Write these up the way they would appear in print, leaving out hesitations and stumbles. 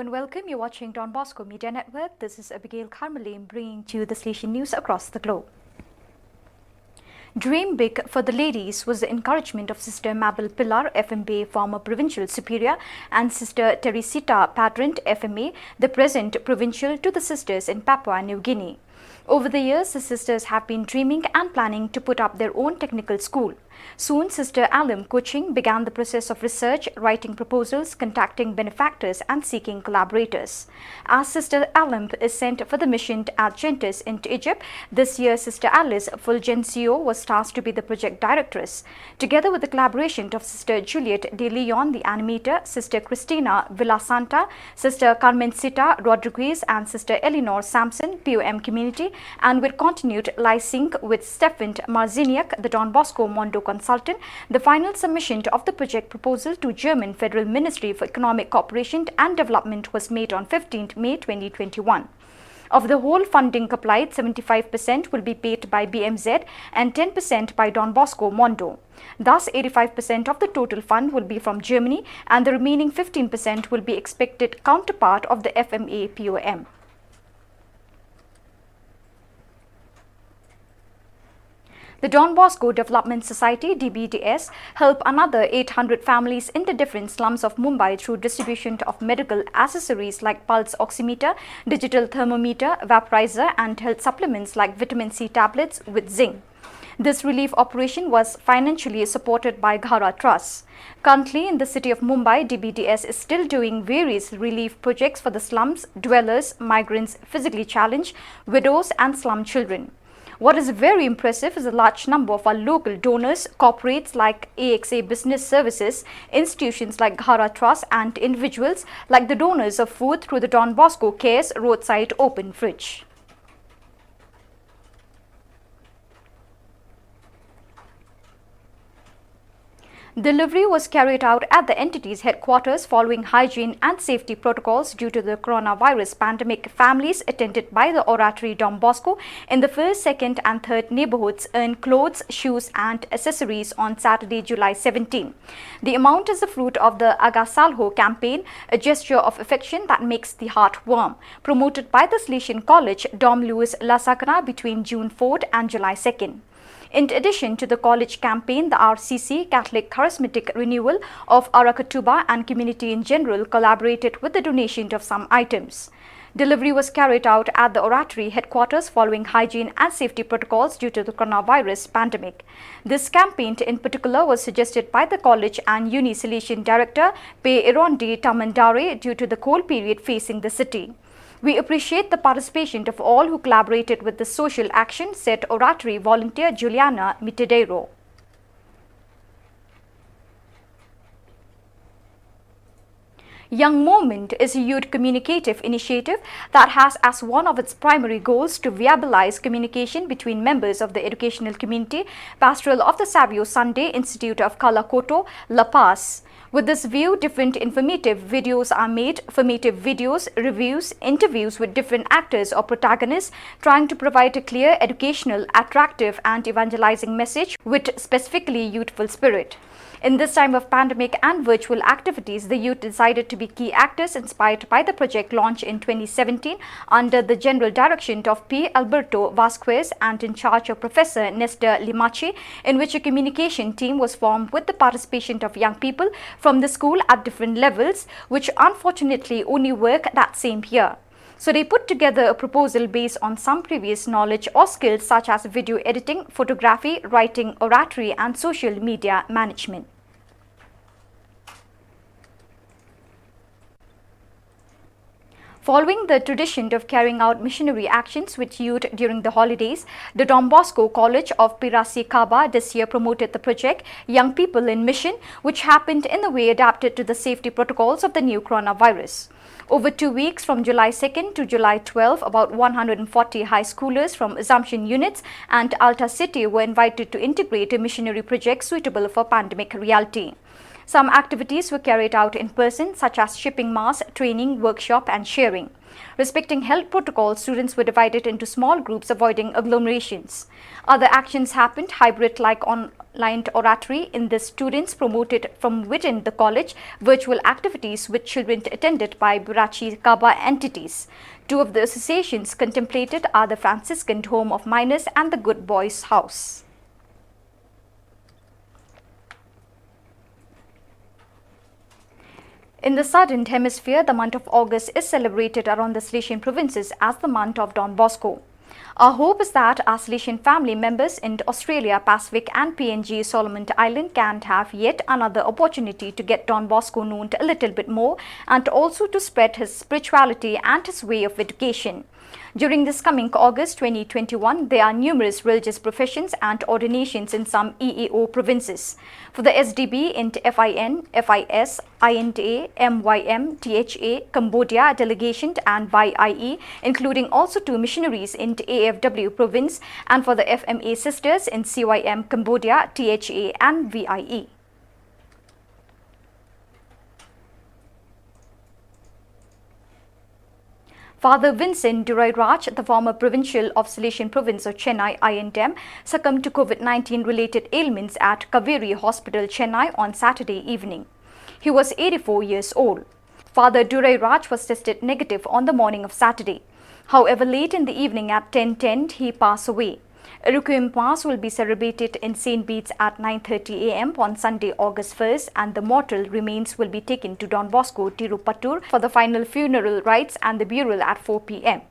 and welcome. You're watching Don Bosco Media Network. This is Abigail Carmelim bringing to you the Salesian news across the globe. Dream Big for the Ladies was the encouragement of Sister Mabel Pilar, FMA, former Provincial Superior, and Sister Teresita Padrant, FMA, the present Provincial, to the sisters in Papua New Guinea. Over the years, the sisters have been dreaming and planning to put up their own technical school. Soon, Sister Alim Coaching began the process of research, writing proposals, contacting benefactors and seeking collaborators. As Sister Alim is sent for the mission at Gentis into Egypt, this year Sister Alice Fulgencio was tasked to be the project directress. Together with the collaboration of Sister Juliet De Leon, the animator, Sister Cristina Villasanta, Sister Carmencita Rodriguez and Sister Eleanor Sampson, POM community, and with continued licensing with Stefan Marziniak, the Don Bosco Mondo consultant, the final submission of the project proposal to German Federal Ministry for Economic Cooperation and Development was made on 15th May 2021. Of the whole funding applied, 75% will be paid by BMZ and 10% by Don Bosco Mondo. Thus, 85% of the total fund will be from Germany and the remaining 15% will be expected counterpart of the FMA POM. The Don Bosco Development Society (DBDS) helped another 800 families in the different slums of Mumbai through distribution of medical accessories like pulse oximeter, digital thermometer, vaporizer and health supplements like vitamin C tablets with zinc. This relief operation was financially supported by Ghara Trust. Currently, in the city of Mumbai, DBDS is still doing various relief projects for the slums, dwellers, migrants, physically challenged, widows and slum children. What is very impressive is a large number of our local donors, corporates like AXA Business Services, institutions like Ghara Trust and individuals like the donors of food through the Don Bosco Cares Roadside Open Fridge. Delivery was carried out at the entity's headquarters following hygiene and safety protocols due to the coronavirus pandemic. Families attended by the Oratory Don Bosco in the 1st, 2nd and 3rd neighborhoods earned clothes, shoes and accessories on Saturday, July 17. The amount is the fruit of the Agasalho campaign, a gesture of affection that makes the heart warm, promoted by the Salesian College Dom Luis La Sacra between June 4th and July 2nd. In addition to the college campaign, the RCC, Catholic Charismatic Renewal of Arakatuba and community in general collaborated with the donation of some items. Delivery was carried out at the Oratory headquarters following hygiene and safety protocols due to the coronavirus pandemic. This campaign in particular was suggested by the college and Uni Salesian Director Pe Irondi Tamandare due to the cold period facing the city. We appreciate the participation of all who collaborated with this social action, said Oratory volunteer Juliana Mitidero. Young Moment is a youth communicative initiative that has as one of its primary goals to viabilize communication between members of the educational community, pastoral of the Savio Sunday Institute of Kalakoto, La Paz. With this view, different informative videos are made, formative videos, reviews, interviews with different actors or protagonists, trying to provide a clear, educational, attractive and evangelizing message with specifically youthful spirit. In this time of pandemic and virtual activities, the youth decided to be key actors inspired by the project launched in 2017 under the general direction of P. Alberto Vasquez and in charge of Professor Nestor Limache, in which a communication team was formed with the participation of young people from the school at different levels, which unfortunately only work that same year. So they put together a proposal based on some previous knowledge or skills such as video editing, photography, writing, oratory and social media management. Following the tradition of carrying out missionary actions with youth during the holidays, the Don Bosco College of Pirasi Kaba this year promoted the project Young People in Mission, which happened in a way adapted to the safety protocols of the new coronavirus. Over 2 weeks from July 2nd to July 12, about 140 high schoolers from Assumption units and Alta City were invited to integrate a missionary project suitable for pandemic reality. Some activities were carried out in person, such as shipping masks, training, workshop and sharing. Respecting health protocols, students were divided into small groups, avoiding agglomerations. Other actions happened, hybrid-like online oratory in the students promoted from within the college, virtual activities with children attended by Burachi Kaba entities. Two of the associations contemplated are the Franciscan Home of Minors and the Good Boys House. In the Southern Hemisphere, the month of August is celebrated around the Salesian provinces as the month of Don Bosco. Our hope is that our Salesian family members in Australia, Pacific and PNG Solomon Island can have yet another opportunity to get Don Bosco known a little bit more and also to spread his spirituality and his way of education. During this coming August 2021, there are numerous religious professions and ordinations in some EAO provinces. For the SDB in FIN, FIS, INTA, MYM, THA, Cambodia delegation and YIE, including also 2 missionaries in AFW province, and for the FMA sisters in CYM, Cambodia, THA and VIE. Father Vincent Durai Raj, the former provincial of Salesian province of Chennai, INTM, succumbed to COVID-19 related ailments at Kaveri Hospital, Chennai on Saturday evening. He was 84 years old. Father Durai Raj was tested negative on the morning of Saturday. However, late in the evening at 10:10, he passed away. A requiem mass will be celebrated in St. Bede's at 9:30 a.m. on Sunday, August 1st, and the mortal remains will be taken to Don Bosco, Tirupattur for the final funeral rites and the burial at 4 p.m.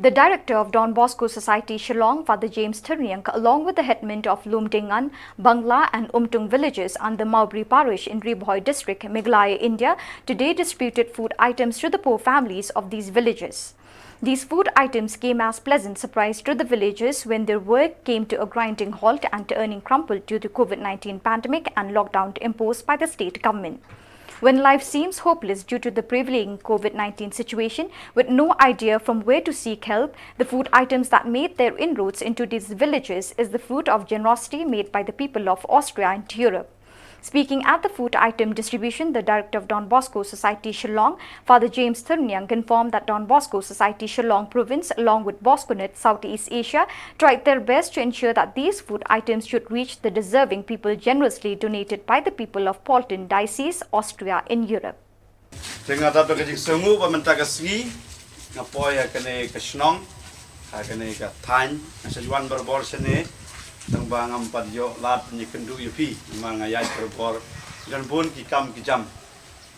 The director of Don Bosco Society Shillong, Father James Thurniang, along with the headmen of Lumdingan, Bangla and Umtung villages under Maubri Parish in Ribhoi district, Meghalaya, India, today distributed food items to the poor families of these villages. These food items came as pleasant surprise to the villagers when their work came to a grinding halt and earning crumpled due to COVID-19 pandemic and lockdown imposed by the state government. When life seems hopeless due to the prevailing COVID-19 situation, with no idea from where to seek help, the food items that made their inroads into these villages is the fruit of generosity made by the people of Austria and Europe. Speaking at the food item distribution, the director of Don Bosco Society Shillong, Father James Thurniang, informed that Don Bosco Society Shillong province, along with Bosconet Southeast Asia, tried their best to ensure that these food items should reach the deserving people generously donated by the people of Polten Diocese, Austria in Europe. Tang bangam padyo lat ni kendu yupi mga yai perbor dan bun ki kam ki jam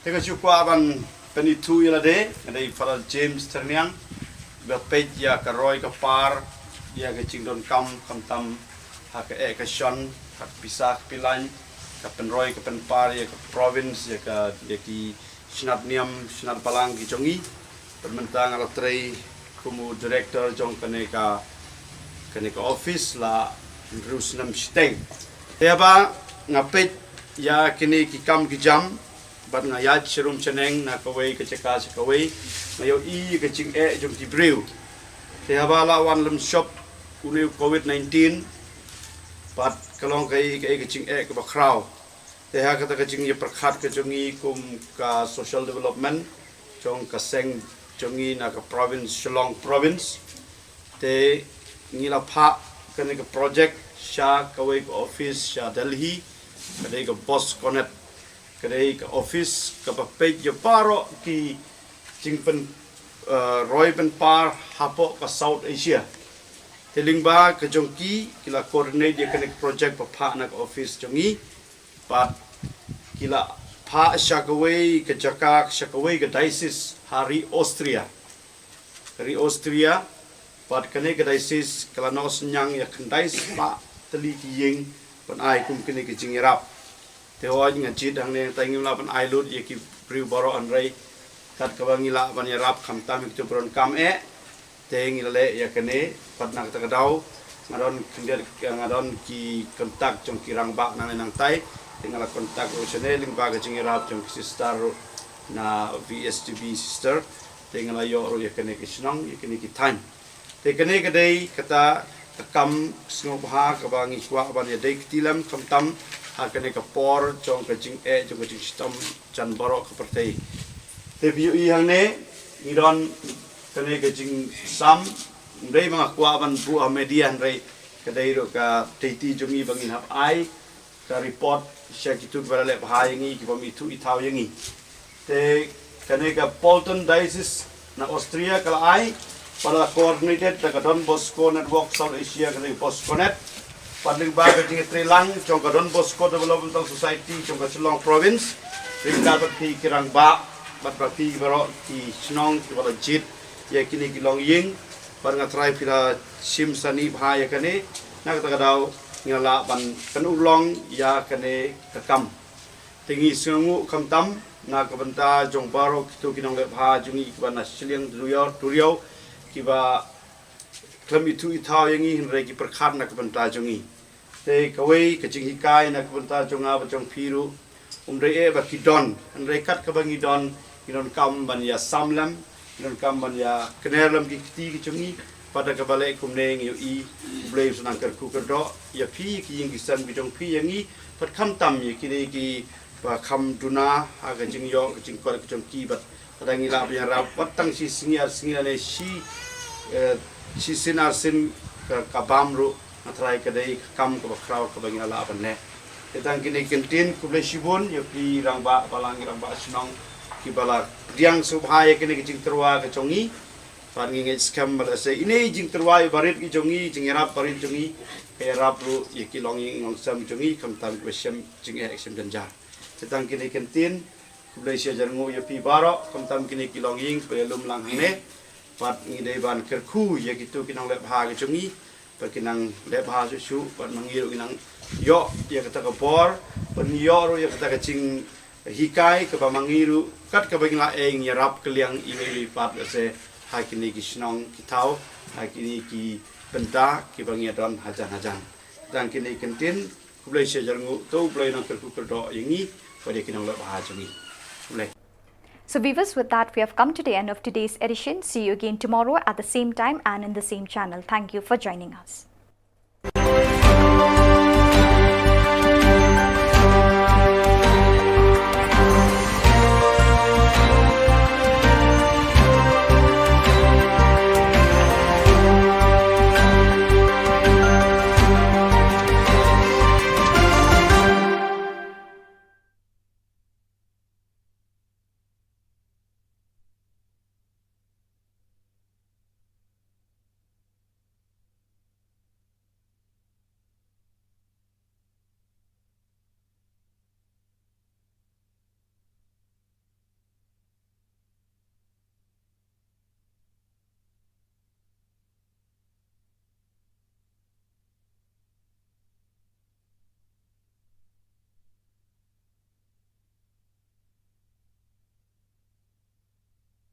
tega chukwa ban penitu ila de ngai Father James Thurniang be pej ya ka roi ka par ya ka chingdon kam tam ha ka ka shon ka pisak pilan ka pen roi ka pen par ya ka province ya ka ya ki snat niam snat palang ki jongi permentang ala trei kumu director jong kaneka office la Rusnam Steng. Teba ngapit ya kini kikam kijam bat ngayat serum ceneng na kawai keceka sekawai ngayo I kecing jom tibriu. Teba lawan lem shop uni COVID-19 bat kalong kai kecing ke bakrau. Teha kata kecing ya perkhat kejongi kum ka social development jong kaseng jongi na ka province Shillong province. Te ngila pha kene ke project sha kawai ke office sha Delhi kene ke boss connect kene ke office ke page je paro ki jingpen roi pen par hapo ke South Asia teling ba ke jongki kila coordinate dia kene project pa na ke office jongi pat kila pha sha kawai ke Jakarta sha kawai ke diocese hari Austria Pat kene kedai sis kalau nos nyang ya kendai pa teli kiyeng pan ai kum kene ke jingirap te ho ngajit hang ne tai ngila pan ai lut ye ki priu boro an rei kat ka bangila pan yarap kham tam ki turon kam te ngile ya kene pat nak ta kadau ngadon kendir ngadon ki kontak jong kirang bak nang nang tai tinggal kontak usene ling ba ke jingirap jong sister na VSTB sister tinggal ayo ro ya kene ke snong ya kene ki time te kene kadai kata tekam sngobha ka bangi kwa ban ya dei ktilam tam hakane ka por chong ka jing jong ka jing stam chan borok ka partai te piu I hang ne idon kane ka jing sam rei mga kwa ban bu media rei ka dei ro ka teiti jong I bangin hap ai ka report sya kitu bala le bhai ngi ki bom itu ithau yangi te kane ka Polton diocese na Austria kala ai para coordinated the Don Bosco Network South Asia kali Bosco Net paling baga jing Trilang chong Don Bosco Developmental Society chong Shillong Province ring dapat ki kirang ba bat berarti baro ki Shillong ki bala jit ya kini ki long ying par ngatrai pila sim sani bhaya kane na kata kadau ngala ban penulong ya kane kakam tingi sungu kamtam na kabanta jong baro kitu kinong le bha jungi ki bana Shillong Duriau kiba klam itu ithau yangi hinre ki perkhat na kabanta jongi te kawai kaching hikai na kabanta jonga bachong phiru umre ba kidon hinre kat kabangi don kinon kam ban ya samlam kinon kam ban ya kenerlam ki ti ki jongi pada kabale kumneng yo I blame sunang kerku kerdo ya phi ki ying kisan bijong phi yangi pat kham tam ye ki ba kham duna ha ga jing yo jing kor kachong ki bat kadang ila punya rapat tang si singiar ne si sinar sin kabamru natrai kadai kam ko kraw ko bang ala apne tetang kini kentin ku ble sibun yo pi rangba balangi rangba Shillong ki bala diang subhaya kini ki jing terwa ka chongi pan ngi skam bala se ini jing terwa barit ki chongi jing rap barit chongi ke rap ru ye ki longi ngong sam chongi kam tam ko sem jing action danja tetang kini kentin Malaysia jarngu ya pi baro kamtam kini kilong ying pelum lang hane pat ngidai ban kerku ya gitu kinang lep ha ke chungi pa kinang lep ha su pat mangiru kinang yo ya kata ka bor pan yo ro ya kata ka ching hikai ka ba mangiru kat ka bangla eng ya rap keliang ini pat se ha kini ki Shillong ki tau ha kini ki benda ki bangia don hajan dan kini kentin Malaysia jarngu tu play nang kerku kerdo yangi pada kinang lep ha chungi. So viewers, with that we have come to the end of today's edition. See you again tomorrow at the same time and in the same channel. Thank you for joining us.